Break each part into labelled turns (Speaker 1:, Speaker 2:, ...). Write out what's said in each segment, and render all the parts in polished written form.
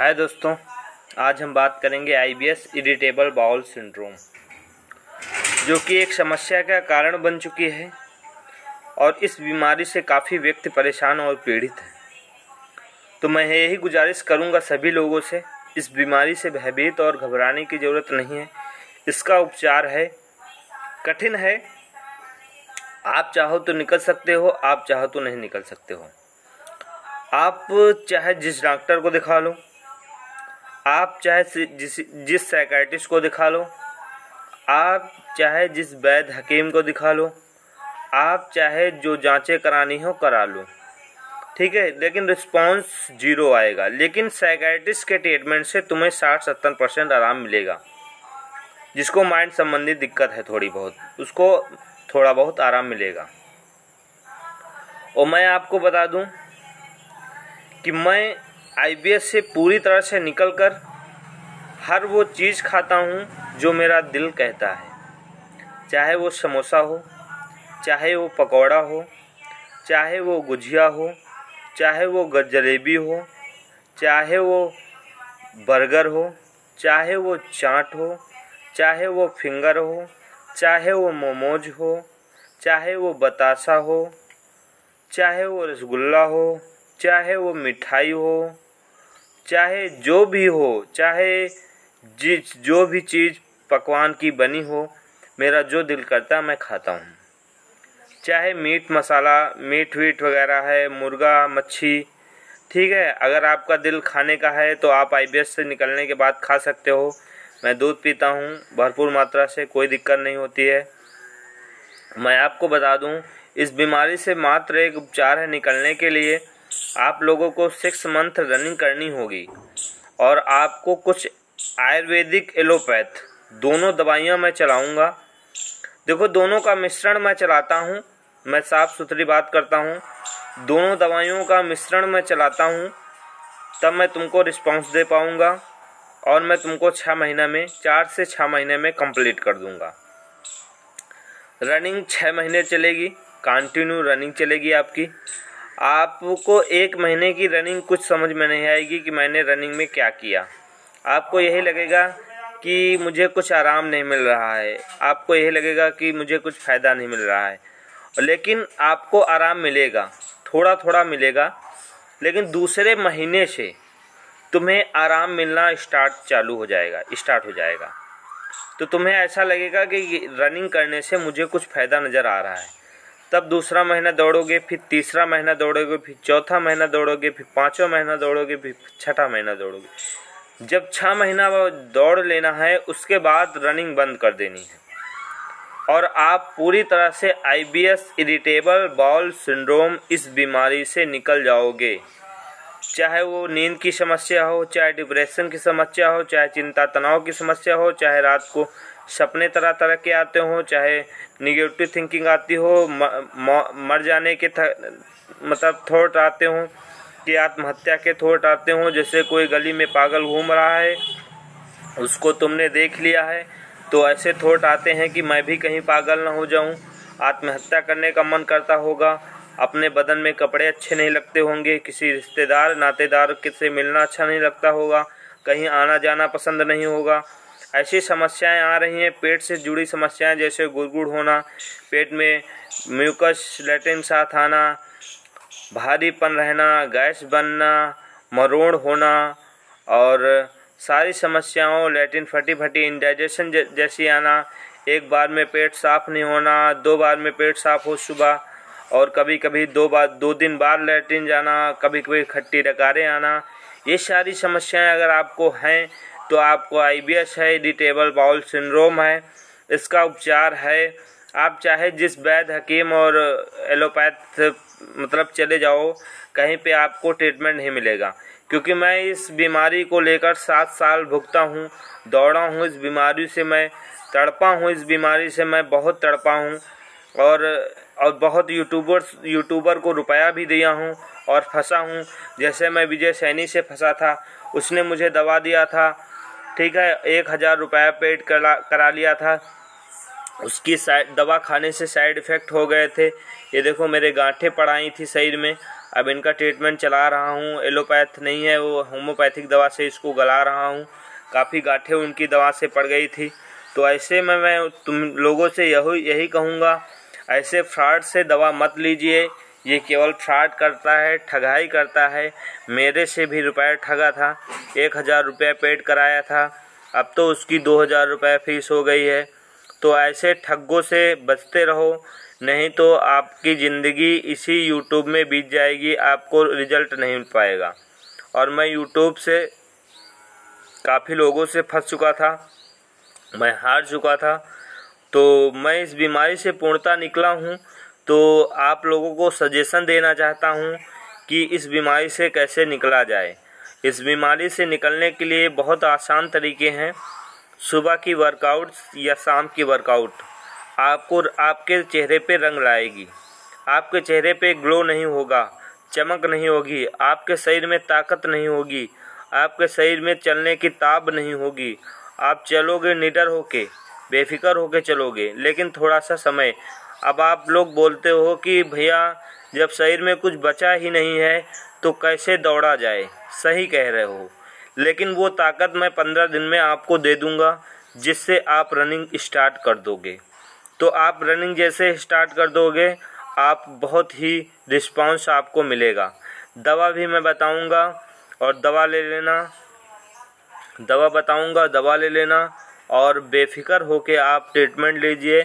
Speaker 1: हाय दोस्तों, आज हम बात करेंगे IBS इरिटेबल बाउल सिंड्रोम, जो कि एक समस्या का कारण बन चुकी है और इस बीमारी से काफ़ी व्यक्ति परेशान और पीड़ित हैं। तो मैं यही गुजारिश करूंगा सभी लोगों से, इस बीमारी से भयभीत और घबराने की ज़रूरत नहीं है। इसका उपचार है, कठिन है। आप चाहो तो निकल सकते हो, आप चाहो तो नहीं निकल सकते हो। आप चाहे जिस डॉक्टर को दिखा लो, आप चाहे जिस साइकियाट्रिस्ट को दिखा लो, आप चाहे जिस वैद्य हकीम को दिखा लो, आप चाहे जो जांचें करानी हो करा लो, ठीक है, लेकिन रिस्पांस जीरो आएगा। लेकिन साइकियाट्रिस्ट के ट्रीटमेंट से तुम्हें 60-70% आराम मिलेगा। जिसको माइंड संबंधी दिक्कत है थोड़ी बहुत, उसको थोड़ा बहुत आराम मिलेगा। और मैं आपको बता दूं कि मैं IBS से पूरी तरह से निकलकर हर वो चीज़ खाता हूँ जो मेरा दिल कहता है, चाहे वो समोसा हो, चाहे वो पकौड़ा हो, चाहे वो गुजिया हो, चाहे वो जलेबी हो, चाहे वो बर्गर हो, चाहे वो चाट हो, चाहे वो फिंगर हो, चाहे वो मोमोज हो, चाहे वो बतासा हो, चाहे वो रसगुल्ला हो, चाहे वो मिठाई हो, चाहे जो भी हो, चाहे जो भी चीज़ पकवान की बनी हो, मेरा जो दिल करता मैं खाता हूँ। चाहे मीट मसाला, मीट वीट वगैरह है, मुर्गा मच्छी, ठीक है। अगर आपका दिल खाने का है तो आप IBS से निकलने के बाद खा सकते हो। मैं दूध पीता हूँ भरपूर मात्रा से, कोई दिक्कत नहीं होती है। मैं आपको बता दूँ, इस बीमारी से मात्र एक उपचार है निकलने के लिए। आप लोगों को 6 मंथ रनिंग करनी होगी और आपको कुछ आयुर्वेदिक एलोपैथ दोनों दवाइयाँ मैं चलाऊँगा। देखो, दोनों का मिश्रण मैं चलाता हूँ, मैं साफ़ सुथरी बात करता हूँ। दोनों दवाइयों का मिश्रण मैं चलाता हूँ, तब मैं तुमको रिस्पांस दे पाऊँगा और मैं तुमको 4 से 6 महीने में कंप्लीट कर दूँगा। रनिंग 6 महीने चलेगी, कंटिन्यू रनिंग चलेगी आपकी। आपको 1 महीने की रनिंग कुछ समझ में नहीं आएगी कि मैंने रनिंग में क्या किया। आपको यही लगेगा कि मुझे कुछ आराम नहीं मिल रहा है, आपको यही लगेगा कि मुझे कुछ फ़ायदा नहीं मिल रहा है। लेकिन आपको आराम मिलेगा, थोड़ा थोड़ा मिलेगा, लेकिन दूसरे महीने से तुम्हें आराम मिलना स्टार्ट हो जाएगा। तो तुम्हें ऐसा लगेगा कि रनिंग करने से मुझे कुछ फ़ायदा नज़र आ रहा है। तब दूसरा महीना दौड़ोगे, फिर तीसरा महीना दौड़ोगे, फिर चौथा महीना दौड़ोगे, फिर 5वां महीना दौड़ोगे, फिर 6वां महीना दौड़ोगे। जब 6 महीना दौड़ लेना है, उसके बाद रनिंग बंद कर देनी है और आप पूरी तरह से IBS इरिटेबल बाउल सिंड्रोम इस बीमारी से निकल जाओगे। चाहे वो नींद की समस्या हो, चाहे डिप्रेशन की समस्या हो, चाहे चिंता तनाव की समस्या हो, चाहे रात को सपने तरह तरह के आते हो, चाहे निगेटिव थिंकिंग आती हो, मर जाने के मतलब थॉट आते हो, कि आत्महत्या के थॉट आते हो। जैसे कोई गली में पागल घूम रहा है, उसको तुमने देख लिया है, तो ऐसे थॉट आते हैं कि मैं भी कहीं पागल ना हो जाऊं। आत्महत्या करने का मन करता होगा, अपने बदन में कपड़े अच्छे नहीं लगते होंगे, किसी रिश्तेदार नातेदार से मिलना अच्छा नहीं लगता होगा, कहीं आना जाना पसंद नहीं होगा। ऐसी समस्याएं आ रही हैं, पेट से जुड़ी समस्याएं, जैसे गुड़गुड़ होना, पेट में म्यूकस लैट्रिन साथ आना, भारीपन रहना, गैस बनना, मरोड़ होना और सारी समस्याओं, लैट्रिन फटी फटी, इंडाइजेशन जैसी आना, एक बार में पेट साफ नहीं होना, 2 बार में पेट साफ हो सुबह, और कभी कभी 2 दिन बाद लैट्रिन जाना, कभी कभी खट्टी डकारें आना। ये सारी समस्याएं अगर आपको हैं तो आपको IBS है, इरिटेबल बाउल सिंड्रोम है। इसका उपचार है, आप चाहे जिस वैद्य हकीम और एलोपैथ मतलब चले जाओ, कहीं पे आपको ट्रीटमेंट नहीं मिलेगा। क्योंकि मैं इस बीमारी को लेकर 7 साल भुगता हूँ, दौड़ा हूँ, इस बीमारी से मैं तड़पा हूँ, इस बीमारी से मैं बहुत तड़पा हूँ और बहुत यूट्यूबर को रुपया भी दिया हूँ और फंसा हूँ। जैसे मैं विजय सैनी से फंसा था, उसने मुझे दवा दिया था, ठीक है, 1000 रुपया पेड करा लिया था। उसकी दवा खाने से साइड इफ़ेक्ट हो गए थे। ये देखो, मेरे गांठें पड़ आई थी शरीर में, अब इनका ट्रीटमेंट चला रहा हूँ। एलोपैथ नहीं है, वो होम्योपैथिक दवा से इसको गला रहा हूँ। काफ़ी गांठें उनकी दवा से पड़ गई थी। तो ऐसे में मैं तुम लोगों से यही कहूँगा, ऐसे फ्रॉड से दवा मत लीजिए। ये केवल फ्रॉड करता है, ठगाई करता है। मेरे से भी रुपये ठगा था, 1000 रुपये पेड कराया था, अब तो उसकी 2000 रुपये फीस हो गई है। तो ऐसे ठग्गों से बचते रहो, नहीं तो आपकी ज़िंदगी इसी यूट्यूब में बीत जाएगी, आपको रिजल्ट नहीं मिल पाएगा। और मैं यूट्यूब से काफ़ी लोगों से फंस चुका था, मैं हार चुका था। तो मैं इस बीमारी से पूर्णतः निकला हूँ। तो आप लोगों को सजेशन देना चाहता हूँ कि इस बीमारी से कैसे निकला जाए। इस बीमारी से निकलने के लिए बहुत आसान तरीके हैं। सुबह की वर्कआउट या शाम की वर्कआउट आपको आपके चेहरे पे रंग लाएगी। आपके चेहरे पे ग्लो नहीं होगा, चमक नहीं होगी, आपके शरीर में ताकत नहीं होगी, आपके शरीर में चलने की ताब नहीं होगी। आप चलोगे निडर होके, बेफिक्र होके चलोगे, लेकिन थोड़ा सा समय। अब आप लोग बोलते हो कि भैया जब शरीर में कुछ बचा ही नहीं है तो कैसे दौड़ा जाए। सही कह रहे हो, लेकिन वो ताकत मैं 15 दिन में आपको दे दूंगा, जिससे आप रनिंग स्टार्ट कर दोगे। तो आप रनिंग जैसे स्टार्ट कर दोगे, आप बहुत ही रिस्पांस आपको मिलेगा। दवा भी मैं बताऊंगा और दवा ले लेना, दवा बताऊंगा, दवा ले लेना और बेफिक्र होके आप ट्रीटमेंट लीजिए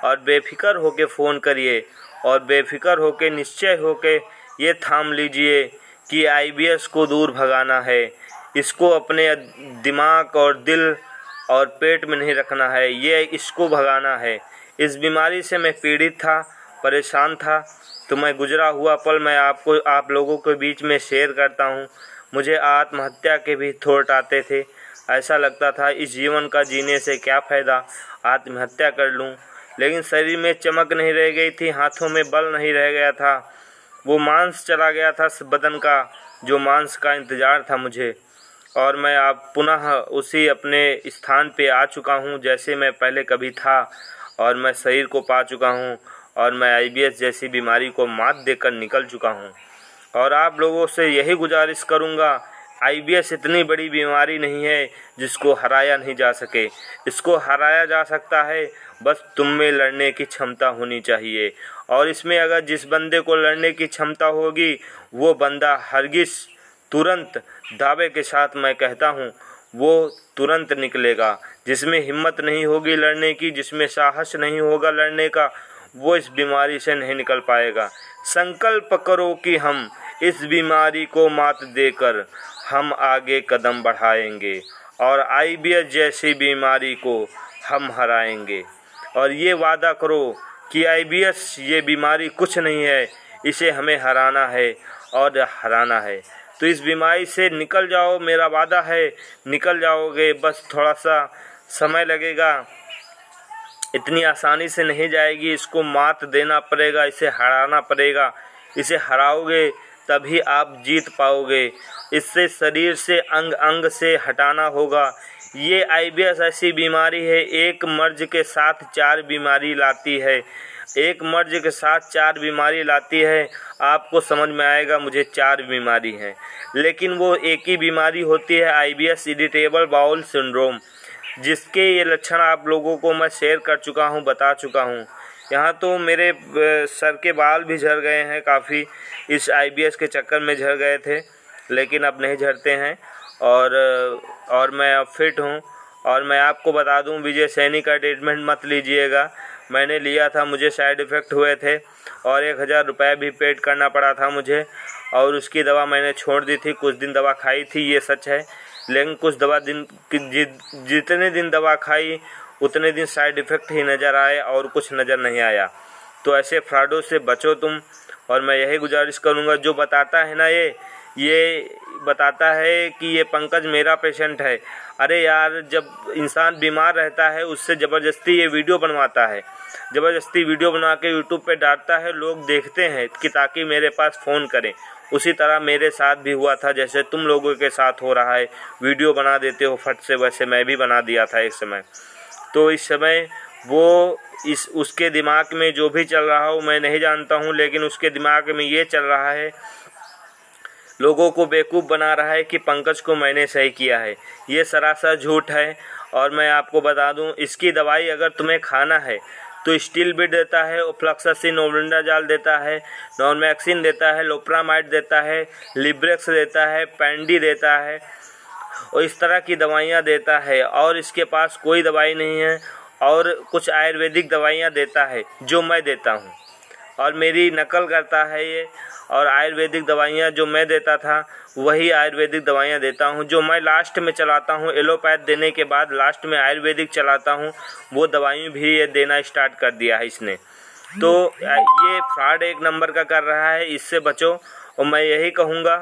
Speaker 1: और बेफिक्र होके फ़ोन करिए और बेफिक्र होके निश्चय होके ये थाम लीजिए कि IBS को दूर भगाना है। इसको अपने दिमाग और दिल और पेट में नहीं रखना है, ये इसको भगाना है। इस बीमारी से मैं पीड़ित था, परेशान था, तो मैं गुजरा हुआ पल मैं आप लोगों के बीच में शेयर करता हूँ। मुझे आत्महत्या के भी थॉट आते थे, ऐसा लगता था इस जीवन का जीने से क्या फ़ायदा, आत्महत्या कर लूँ। लेकिन शरीर में चमक नहीं रह गई थी, हाथों में बल नहीं रह गया था, वो मांस चला गया था बदन का, जो मांस का इंतज़ार था मुझे। और मैं अब पुनः उसी अपने स्थान पे आ चुका हूँ जैसे मैं पहले कभी था, और मैं शरीर को पा चुका हूँ और मैं IBS जैसी बीमारी को मात देकर निकल चुका हूँ। और आप लोगों से यही गुजारिश करूँगा, IBS इतनी बड़ी बीमारी नहीं है जिसको हराया नहीं जा सके। इसको हराया जा सकता है, बस तुम में लड़ने की क्षमता होनी चाहिए। और इसमें अगर जिस बंदे को लड़ने की क्षमता होगी, वो बंदा हरगिज़ तुरंत, दावे के साथ मैं कहता हूँ, वो तुरंत निकलेगा। जिसमें हिम्मत नहीं होगी लड़ने की, जिसमें साहस नहीं होगा लड़ने का, वो इस बीमारी से नहीं निकल पाएगा। संकल्प करो कि हम इस बीमारी को मात देकर हम आगे कदम बढ़ाएंगे और IBS जैसी बीमारी को हम हराएंगे। और ये वादा करो कि IBS ये बीमारी कुछ नहीं है, इसे हमें हराना है और हराना है। तो इस बीमारी से निकल जाओ, मेरा वादा है निकल जाओगे। बस थोड़ा सा समय लगेगा, इतनी आसानी से नहीं जाएगी। इसको मात देना पड़ेगा, इसे हराना पड़ेगा। इसे हराओगे तभी आप जीत पाओगे। इससे शरीर से अंग अंग से हटाना होगा। ये IBS ऐसी बीमारी है, एक मर्ज के साथ 4 बीमारी लाती है, एक मर्ज के साथ 4 बीमारी लाती है। आपको समझ में आएगा मुझे 4 बीमारी हैं, लेकिन वो एक ही बीमारी होती है, IBS इरिटेबल बाउल सिंड्रोम, जिसके ये लक्षण आप लोगों को मैं शेयर कर चुका हूँ, बता चुका हूँ। यहाँ तो मेरे सर के बाल भी झड़ गए हैं, काफ़ी इस IBS के चक्कर में झड़ गए थे, लेकिन अब नहीं झड़ते हैं। और मैं अब फिट हूँ। और मैं आपको बता दूँ, विजय सैनी का ट्रीटमेंट मत लीजिएगा। मैंने लिया था, मुझे साइड इफ़ेक्ट हुए थे और 1000 रुपये भी पेड करना पड़ा था मुझे। और उसकी दवा मैंने छोड़ दी थी, कुछ दिन दवा खाई थी, ये सच है। लेकिन कुछ दवा जितने दिन दवा खाई उतने दिन साइड इफ़ेक्ट ही नज़र आए और कुछ नज़र नहीं आया। तो ऐसे फ्रॉडों से बचो तुम। और मैं यही गुजारिश करूँगा, जो बताता है ना ये बताता है कि ये पंकज मेरा पेशेंट है। अरे यार, जब इंसान बीमार रहता है उससे ज़बरदस्ती ये वीडियो बनवाता है, ज़बरदस्ती वीडियो बना के यूट्यूब पे डालता है, लोग देखते हैं कि ताकि मेरे पास फ़ोन करें। उसी तरह मेरे साथ भी हुआ था, जैसे तुम लोगों के साथ हो रहा है, वीडियो बना देते हो फट से, वैसे मैं भी बना दिया था एक समय। तो इस समय वो उसके दिमाग में जो भी चल रहा हो मैं नहीं जानता हूँ, लेकिन उसके दिमाग में ये चल रहा है लोगों को बेवकूफ़ बना रहा है कि पंकज को मैंने सही किया है। ये सरासर झूठ है। और मैं आपको बता दूं, इसकी दवाई अगर तुम्हें खाना है तो स्टीलबिट देता है, ओफ्लॉक्सासिन ओल्बेंडाजॉल देता है, नॉर्मैक्सिन देता है, लोप्रामाइड देता है, लिब्रेक्स देता है, पैंडी देता है और इस तरह की दवाइयाँ देता है। और इसके पास कोई दवाई नहीं है और कुछ आयुर्वेदिक दवाइयाँ देता है जो मैं देता हूँ और मेरी नकल करता है ये। और आयुर्वेदिक दवाइयाँ जो मैं देता था वही आयुर्वेदिक दवाइयाँ देता हूँ, जो मैं लास्ट में चलाता हूँ। एलोपैथ देने के बाद लास्ट में आयुर्वेदिक चलाता हूँ। वो दवाई भी ये देना स्टार्ट कर दिया है इसने। तो ये फ्रॉड एक नंबर का कर रहा है, इससे बचो। और मैं यही कहूँगा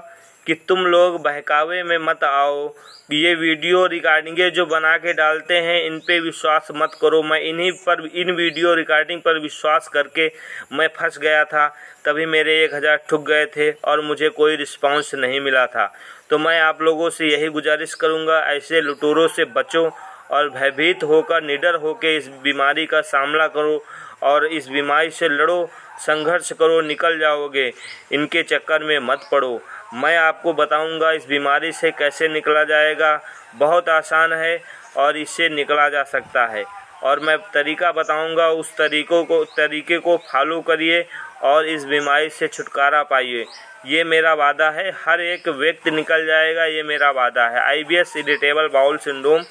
Speaker 1: कि तुम लोग बहकावे में मत आओ। ये वीडियो रिकॉर्डिंगें जो बना के डालते हैं इन पे विश्वास मत करो। मैं इन वीडियो रिकॉर्डिंग पर विश्वास करके मैं फंस गया था, तभी मेरे 1000 ठुक गए थे और मुझे कोई रिस्पांस नहीं मिला था। तो मैं आप लोगों से यही गुजारिश करूंगा, ऐसे लुटेरों से बचो और भयभीत होकर निडर होकर इस बीमारी का सामना करो और इस बीमारी से लड़ो, संघर्ष करो, निकल जाओगे। इनके चक्कर में मत पड़ो। मैं आपको बताऊंगा इस बीमारी से कैसे निकला जाएगा। बहुत आसान है और इससे निकला जा सकता है। और मैं तरीका बताऊंगा, उस तरीके को फॉलो करिए और इस बीमारी से छुटकारा पाइए। ये मेरा वादा है, हर एक व्यक्ति निकल जाएगा, ये मेरा वादा है। IBS इरिटेबल बाउल सिंड्रोम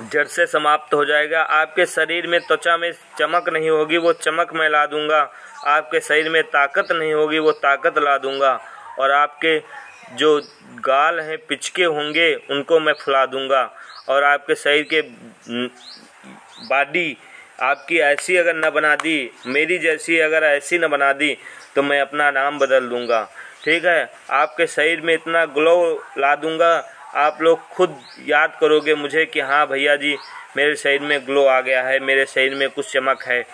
Speaker 1: जड़ से समाप्त हो जाएगा। आपके शरीर में त्वचा में चमक नहीं होगी, वो चमक मैं ला दूंगा। आपके शरीर में ताकत नहीं होगी, वो ताकत ला दूंगा। और आपके जो गाल हैं पिचके होंगे उनको मैं फुला दूंगा। और आपके शरीर के बॉडी आपकी ऐसी अगर न बना दी, मेरी जैसी अगर ऐसी न बना दी, तो मैं अपना नाम बदल दूंगा। ठीक है, आपके शरीर में इतना ग्लो ला दूंगा, आप लोग खुद याद करोगे मुझे कि हाँ भैया जी, मेरे शरीर में ग्लो आ गया है, मेरे शरीर में कुछ चमक है।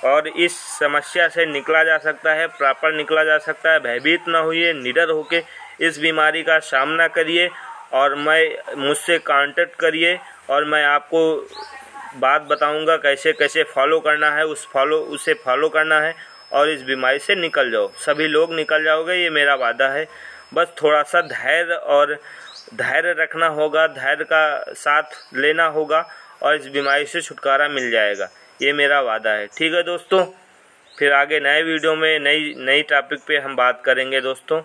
Speaker 1: और इस समस्या से निकला जा सकता है, प्रॉपर निकला जा सकता है। भयभीत ना होइए, निडर होके इस बीमारी का सामना करिए और मुझसे कांटेक्ट करिए और मैं आपको बात बताऊंगा कैसे कैसे फॉलो करना है, उसे फॉलो करना है और इस बीमारी से निकल जाओ। सभी लोग निकल जाओगे, ये मेरा वादा है। बस थोड़ा सा धैर्य रखना होगा, धैर्य का साथ लेना होगा और इस बीमारी से छुटकारा मिल जाएगा। ये मेरा वादा है। ठीक है दोस्तों, फिर आगे नए वीडियो में नई टॉपिक पे हम बात करेंगे दोस्तों।